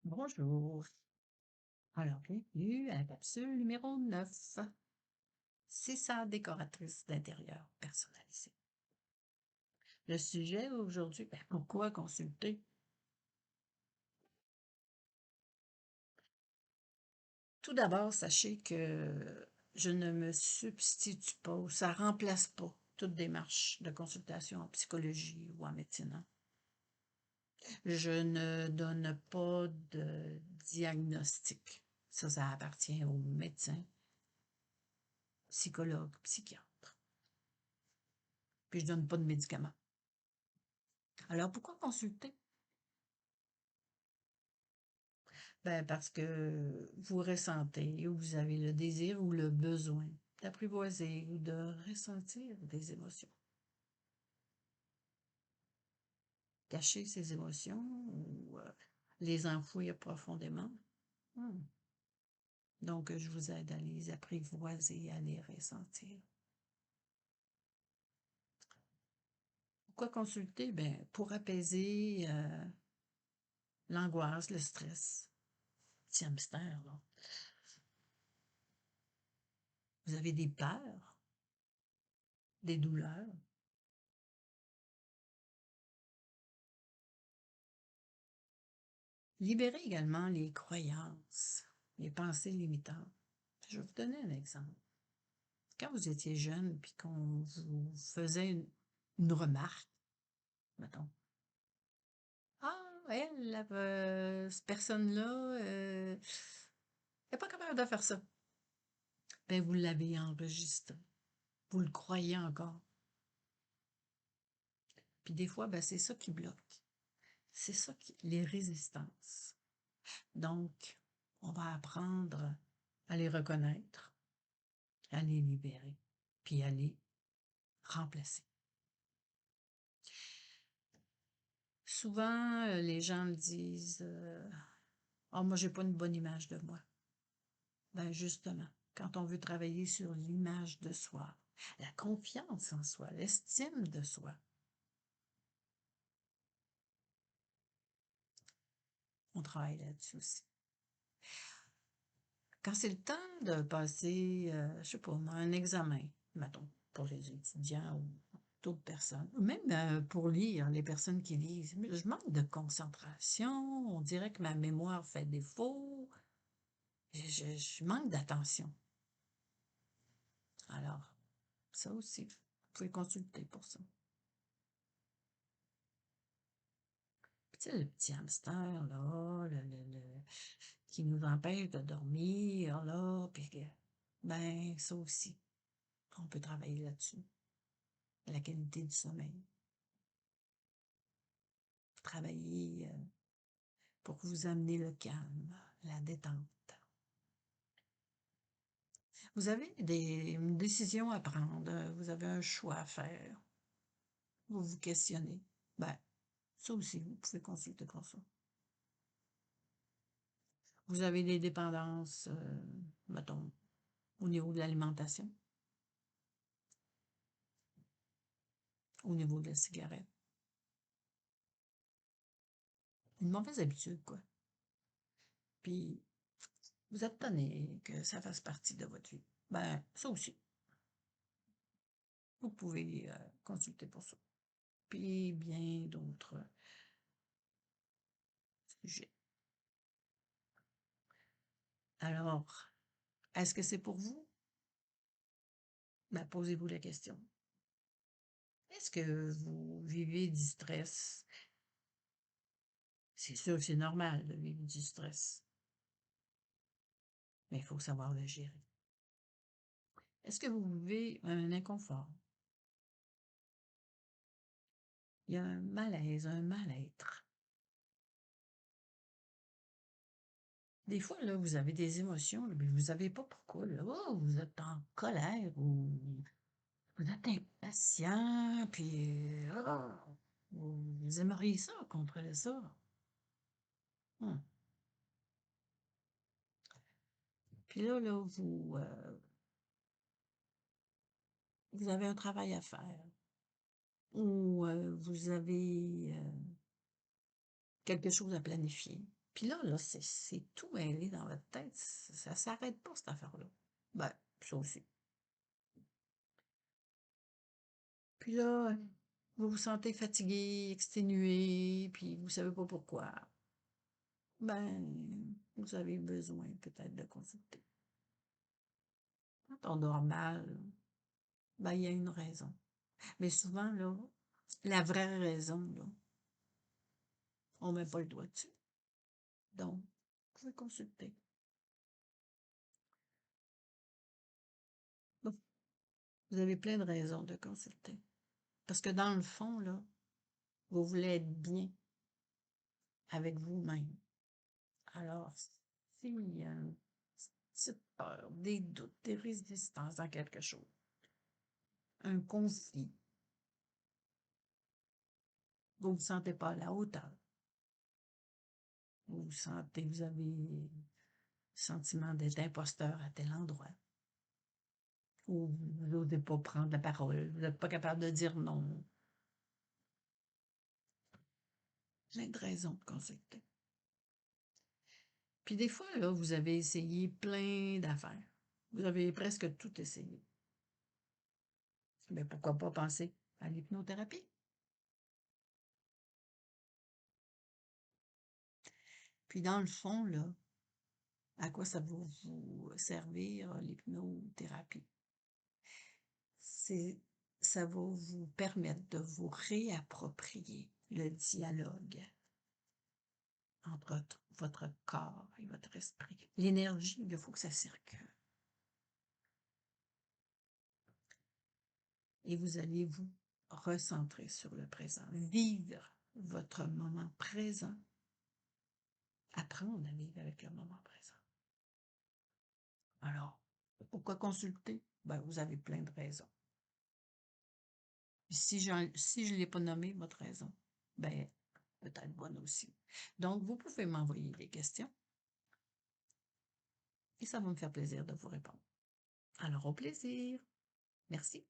Bonjour. Alors, bienvenue à la capsule numéro 9. C'est ça, décoratrice d'intérieur personnalisée. Le sujet aujourd'hui, pourquoi consulter? Tout d'abord, sachez que je ne me substitue pas ou ça remplace pas toute démarche de consultation en psychologie ou en médecine, hein. Je ne donne pas de diagnostic. Ça appartient aux médecins, psychologues, psychiatres. Puis je donne pas de médicaments. Alors, pourquoi consulter? Ben, parce que vous ressentez ou vous avez le désir ou le besoin d'apprivoiser ou de ressentir des émotions. Cacher ces émotions ou les enfouir profondément. Hmm. Donc, je vous aide à les apprivoiser, à les ressentir. Pourquoi consulter? Ben, pour apaiser l'angoisse, le stress. Petit hamster, là. Vous avez des peurs, des douleurs. Libérez également les croyances, les pensées limitantes. Je vais vous donner un exemple. Quand vous étiez jeune, puis qu'on vous faisait une remarque, mettons, ah, cette personne-là, n'est pas capable de faire ça. Ben, vous l'avez enregistré. Vous le croyez encore. Puis des fois, ben, c'est ça qui bloque. C'est ça les résistances. Donc, on va apprendre à les reconnaître, à les libérer, puis à les remplacer. Souvent, les gens me disent «Ah, moi, j'ai pas une bonne image de moi». Ben justement, quand on veut travailler sur l'image de soi, la confiance en soi, l'estime de soi, on travaille là-dessus aussi. Quand c'est le temps de passer, je sais pas moi, un examen, mettons, pour les étudiants ou d'autres personnes, ou même pour lire, les personnes qui lisent, mais je manque de concentration, on dirait que ma mémoire fait défaut, je manque d'attention. Alors, ça aussi, vous pouvez consulter pour ça. Puis tu sais, le petit hamster, là, qui nous empêche de dormir, là, puis que, ben, ça aussi, on peut travailler là-dessus. La qualité du sommeil. Travailler pour vous amener le calme, la détente. Vous avez une décision à prendre, vous avez un choix à faire. Vous vous questionnez. Ben, ça aussi, vous pouvez consulter pour ça. Vous avez des dépendances, mettons, au niveau de l'alimentation, au niveau de la cigarette. Une mauvaise habitude, quoi. Puis, vous êtes tanné que ça fasse partie de votre vie. Ben, ça aussi, vous pouvez consulter pour ça. Puis, bien d'autres sujets. Alors, est-ce que c'est pour vous? Ben, posez-vous la question. Est-ce que vous vivez du stress? C'est sûr que c'est normal de vivre du stress, mais il faut savoir le gérer. Est-ce que vous vivez un inconfort? Il y a un malaise, un mal-être. Des fois, là, vous avez des émotions, là, mais vous ne savez pas pourquoi. Là. Oh, vous êtes en colère ou vous êtes impatient, puis vous aimeriez ça, contrôler ça. Hum. Puis là, vous avez un travail à faire ou vous avez quelque chose à planifier. Puis là, c'est tout mêlé dans votre tête. Ça s'arrête pas, cette affaire-là. Ben, ça aussi. Puis là, vous vous sentez fatigué, exténué, puis vous savez pas pourquoi. Ben, vous avez besoin peut-être de consulter. En temps normal, ben, il y a une raison. Mais souvent, là, la vraie raison, là, on met pas le doigt dessus. Donc, vous pouvez consulter. Bon, vous avez plein de raisons de consulter. Parce que dans le fond, là, vous voulez être bien avec vous-même. Alors, s'il y a une petite peur, des doutes, des résistances à quelque chose, un conflit, vous ne vous sentez pas à la hauteur, vous vous sentez, vous avez le sentiment d'être imposteur à tel endroit, ou vous n'osez pas prendre la parole, vous n'êtes pas capable de dire non. Plein de raisons de consulter. Puis des fois, là, vous avez essayé plein d'affaires. Vous avez presque tout essayé. Mais pourquoi pas penser à l'hypnothérapie? Puis dans le fond, là, à quoi ça va vous servir, l'hypnothérapie? C'est, ça va vous permettre de vous réapproprier le dialogue entre votre corps et votre esprit. L'énergie, il faut que ça circule. Et vous allez vous recentrer sur le présent, vivre votre moment présent, apprendre à vivre avec le moment présent. Alors, pourquoi consulter? Ben, vous avez plein de raisons. Si je ne l'ai pas nommé, votre raison, ben, peut-être bonne aussi. Donc, vous pouvez m'envoyer des questions et ça va me faire plaisir de vous répondre. Alors, au plaisir. Merci.